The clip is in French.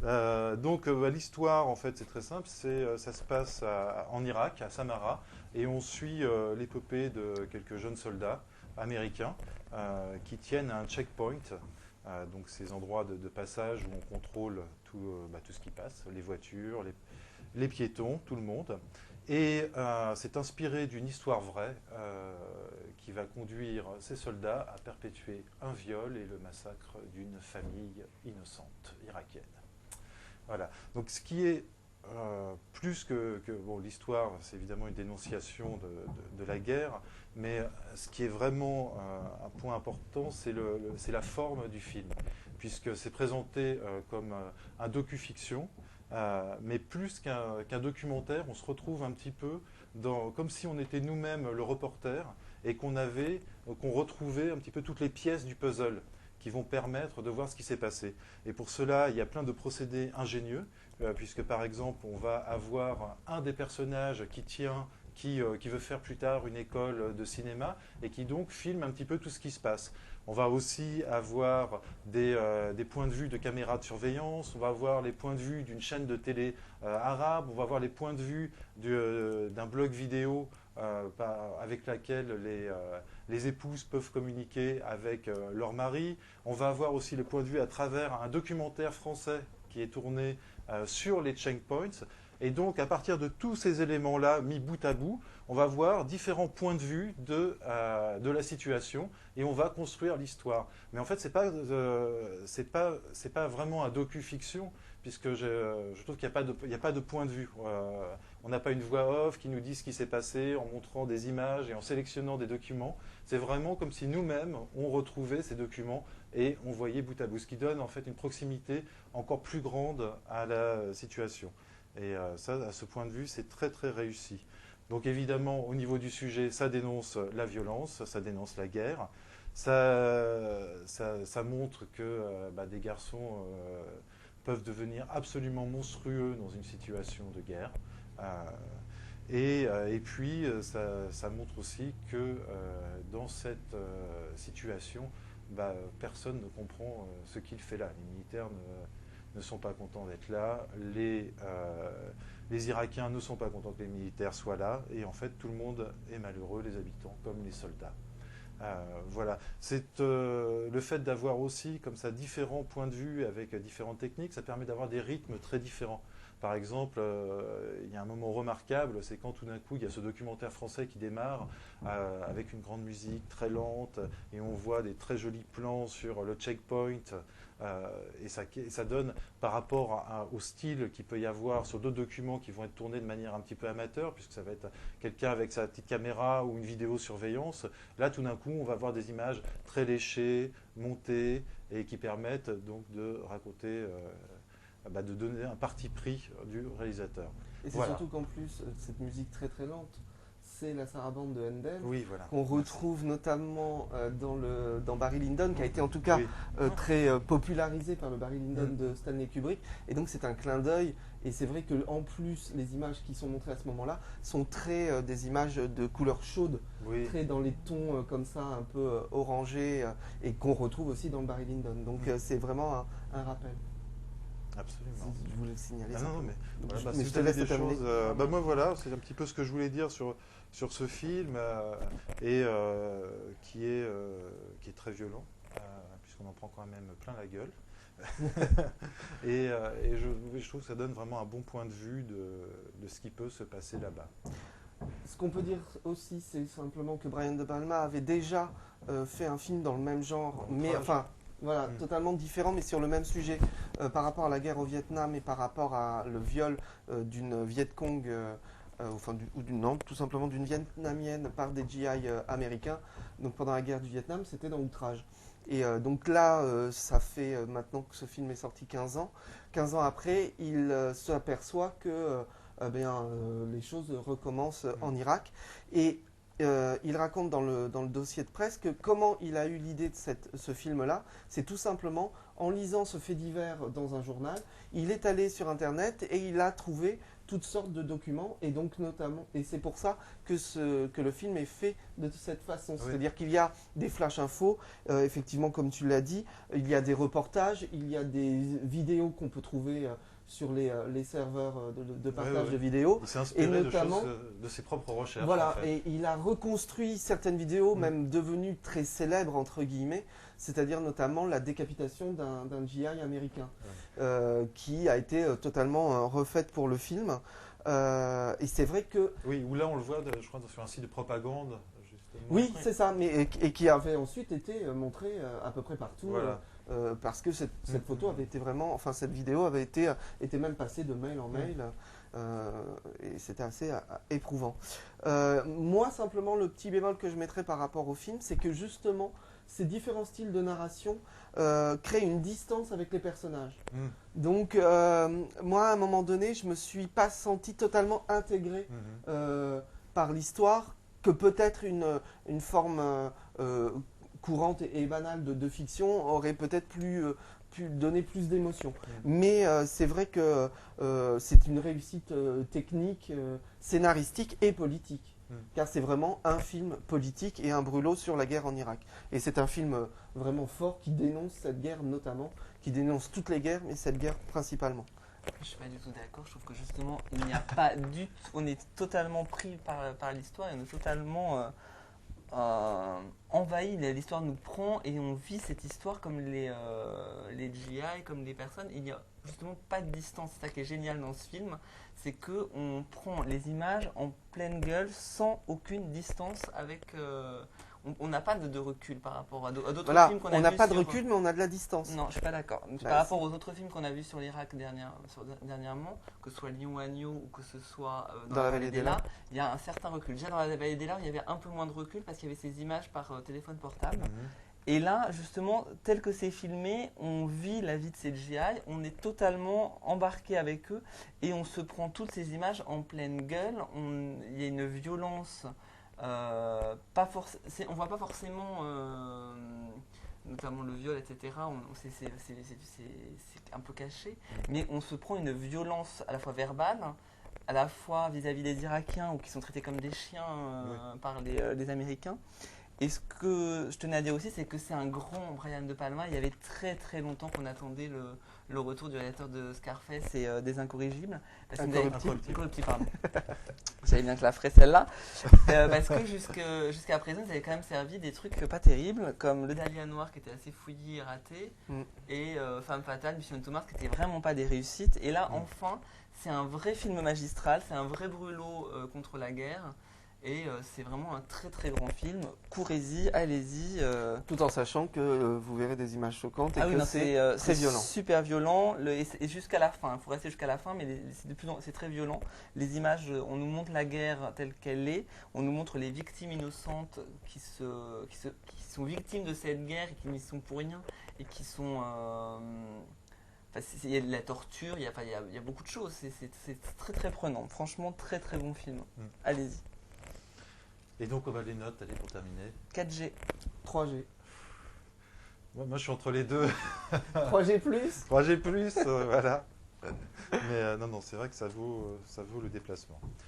L'histoire, en fait, c'est très simple. Ça se passe en Irak, à Samarra, et on suit l'épopée de quelques jeunes soldats américains qui tiennent un checkpoint, donc ces endroits de passage où on contrôle tout ce qui passe, les voitures, les piétons, tout le monde. Et c'est inspiré d'une histoire vraie qui va conduire ces soldats à perpétuer un viol et le massacre d'une famille innocente irakienne. Voilà. Donc ce qui est plus bon, l'histoire, c'est évidemment une dénonciation de la guerre, mais ce qui est vraiment un point important, c'est la forme du film, puisque c'est présenté comme un docu-fiction, mais plus qu'un documentaire, on se retrouve un petit peu comme si on était nous-mêmes le reporter et qu'on retrouvait un petit peu toutes les pièces du puzzle qui vont permettre de voir ce qui s'est passé. Et pour cela, il y a plein de procédés ingénieux, puisque par exemple, on va avoir un des personnages qui veut faire plus tard une école de cinéma et qui donc filme un petit peu tout ce qui se passe. On va aussi avoir des points de vue de caméras de surveillance, on va avoir les points de vue d'une chaîne de télé arabe, on va avoir les points de vue d'un blog vidéo avec laquelle les épouses peuvent communiquer avec leur mari. On va avoir aussi le point de vue à travers un documentaire français qui est tourné sur les checkpoints. Et donc, à partir de tous ces éléments-là, mis bout à bout, on va voir différents points de vue de la situation et on va construire l'histoire. Mais en fait, c'est pas vraiment un docu-fiction, puisque je trouve qu'il n'y a pas de point de vue. On n'a pas une voix off qui nous dit ce qui s'est passé en montrant des images et en sélectionnant des documents. C'est vraiment comme si nous-mêmes, on retrouvait ces documents et on voyait bout à bout, ce qui donne en fait une proximité encore plus grande à la situation. Et ça, à ce point de vue, c'est très très réussi. Donc évidemment, au niveau du sujet, ça dénonce la violence, ça dénonce la guerre, ça montre que des garçons peuvent devenir absolument monstrueux dans une situation de guerre. Et puis, ça montre aussi que dans cette situation, personne ne comprend ce qu'il fait là. Les militaires ne sont pas contents d'être là, les Irakiens ne sont pas contents que les militaires soient là, et en fait tout le monde est malheureux, les habitants comme les soldats. Voilà, c'est le fait d'avoir aussi comme ça différents points de vue avec différentes techniques, ça permet d'avoir des rythmes très différents. Par exemple, il y a un moment remarquable, c'est quand tout d'un coup il y a ce documentaire français qui démarre avec une grande musique très lente et on voit des très jolis plans sur le checkpoint. Et ça donne, par rapport au style qu'il peut y avoir sur d'autres documents qui vont être tournés de manière un petit peu amateur, puisque ça va être quelqu'un avec sa petite caméra ou une vidéosurveillance, là tout d'un coup on va voir des images très léchées, montées, et qui permettent donc de raconter, de donner un parti pris du réalisateur. Et c'est Voilà. surtout qu'en plus, cette musique très très lente, c'est la sarabande de Handel, Oui, voilà. qu'on retrouve notamment dans Barry Lyndon, qui a été en tout cas Oui. très popularisé par le Barry Lyndon de Stanley Kubrick. Et donc c'est un clin d'œil. Et c'est vrai qu'en plus, les images qui sont montrées à ce moment-là sont très des images de couleur chaude, Oui. très dans les tons comme ça, un peu orangés, et qu'on retrouve aussi dans le Barry Lyndon. Donc c'est vraiment un rappel. Absolument. Je voulais le signaler. Ah non, mais, Donc, voilà, mais si je vous te avez laisse des terminer. choses, moi voilà, c'est un petit peu ce que je voulais dire sur ce film et qui est très violent, puisqu'on en prend quand même plein la gueule. et je trouve que ça donne vraiment un bon point de vue de ce qui peut se passer là-bas. Ce qu'on peut dire aussi, c'est simplement que Brian De Palma avait déjà fait un film dans le même genre, mais enfin, voilà, totalement différent, mais sur le même sujet, par rapport à la guerre au Vietnam et par rapport à le viol d'une Viet Cong, non, tout simplement d'une Vietnamienne par des GI américains. Donc pendant la guerre du Vietnam, c'était dans Outrage. Et donc là, ça fait maintenant que ce film est sorti 15 ans. 15 ans après, il s'aperçoit que les choses recommencent en Irak. Et il raconte dans le dossier de presse que comment il a eu l'idée de ce film-là, c'est tout simplement en lisant ce fait divers dans un journal, il est allé sur Internet et il a trouvé toutes sortes de documents, et donc notamment, et c'est pour ça que le film est fait de cette façon. Oui. C'est-à-dire qu'il y a des flash infos, effectivement, comme tu l'as dit, il y a des reportages, il y a des vidéos qu'on peut trouver sur les serveurs de partage de vidéos. Il s'est inspiré Et notamment, de ses propres recherches. voilà, en fait. et il a reconstruit certaines vidéos, même devenues très célèbres, entre guillemets, c'est-à-dire notamment la décapitation d'un GI américain, qui a été totalement refaite pour le film. Et c'est vrai que... Oui, où là on le voit, je crois, sur un site de propagande. Justement. Oui, c'est ça, mais, et qui avait ensuite été montré à peu près partout. Voilà. Parce que cette photo avait été vraiment, enfin cette vidéo avait été même passée de mail en mail, et c'était assez éprouvant. Moi, simplement, le petit bémol que je mettrais par rapport au film, c'est que justement, ces différents styles de narration créent une distance avec les personnages. Donc, moi, à un moment donné, je me suis pas senti totalement intégré par l'histoire, que peut-être une forme courante et banale de fiction aurait peut-être pu donner plus d'émotion. Mais c'est vrai que c'est une réussite technique, scénaristique et politique. Car c'est vraiment un film politique et un brûlot sur la guerre en Irak. Et c'est un film vraiment fort qui dénonce cette guerre notamment, qui dénonce toutes les guerres, mais cette guerre principalement. Je suis pas du tout d'accord. Je trouve que justement, il n'y a pas du tout. On est totalement pris par l'histoire et on est totalement envahi. L'histoire nous prend et on vit cette histoire comme les GI, comme les personnes. Il n'y a justement pas de distance. C'est ça qui est génial dans ce film, c'est que on prend les images en pleine gueule sans aucune distance avec. On n'a pas de recul par rapport à d'autres films qu'on a vus. On n'a pas de recul, mais on a de la distance. Non, je suis pas d'accord. Par rapport aux autres films qu'on a vus sur l'Irak dernièrement, que ce soit Lion Agneau ou que ce soit dans la Vallée des Larmes, il y a un certain recul. Déjà dans la Vallée des Larmes, il y avait un peu moins de recul parce qu'il y avait ces images par téléphone portable. Et là, justement, tel que c'est filmé, on vit la vie de ces GI, on est totalement embarqué avec eux et on se prend toutes ces images en pleine gueule. Il y a une violence. On voit pas forcément, notamment le viol, etc. C'est un peu caché, mais on se prend une violence à la fois verbale, à la fois vis-à-vis des Irakiens ou qui sont traités comme des chiens par les Américains. Et ce que je tenais à dire aussi, c'est que c'est un grand Brian De Palma. Il y avait très très longtemps qu'on attendait le retour du réalisateur de Scarface et des Incorrigibles. Incorruptibles, pardon. J'avais bien que la ferais celle-là. Parce que jusqu'à présent, ils avaient quand même servi des trucs pas terribles, comme Le Dahlia Noir qui était assez fouillis et raté, et Femme Fatale, Mission Thomas qui n'étaient vraiment pas des réussites. Et là, enfin, c'est un vrai film magistral, c'est un vrai brûlot contre la guerre. Et c'est vraiment un très très grand film. Courez-y, allez-y. Tout en sachant que vous verrez des images choquantes et que c'est très violent. Super violent. Et jusqu'à la fin, il faut rester jusqu'à la fin, mais c'est très violent. Les images, on nous montre la guerre telle qu'elle est. On nous montre les victimes innocentes qui sont victimes de cette guerre et qui n'y sont pour rien. Et qui sont... il y a de la torture, il y a beaucoup de choses. C'est très très prenant. Franchement, très très bon film. Allez-y. Et donc, on va les notes, allez, pour terminer. 4G. 3G. Moi, je suis entre les deux. 3G plus 3G plus, voilà. Mais non, c'est vrai que ça vaut le déplacement.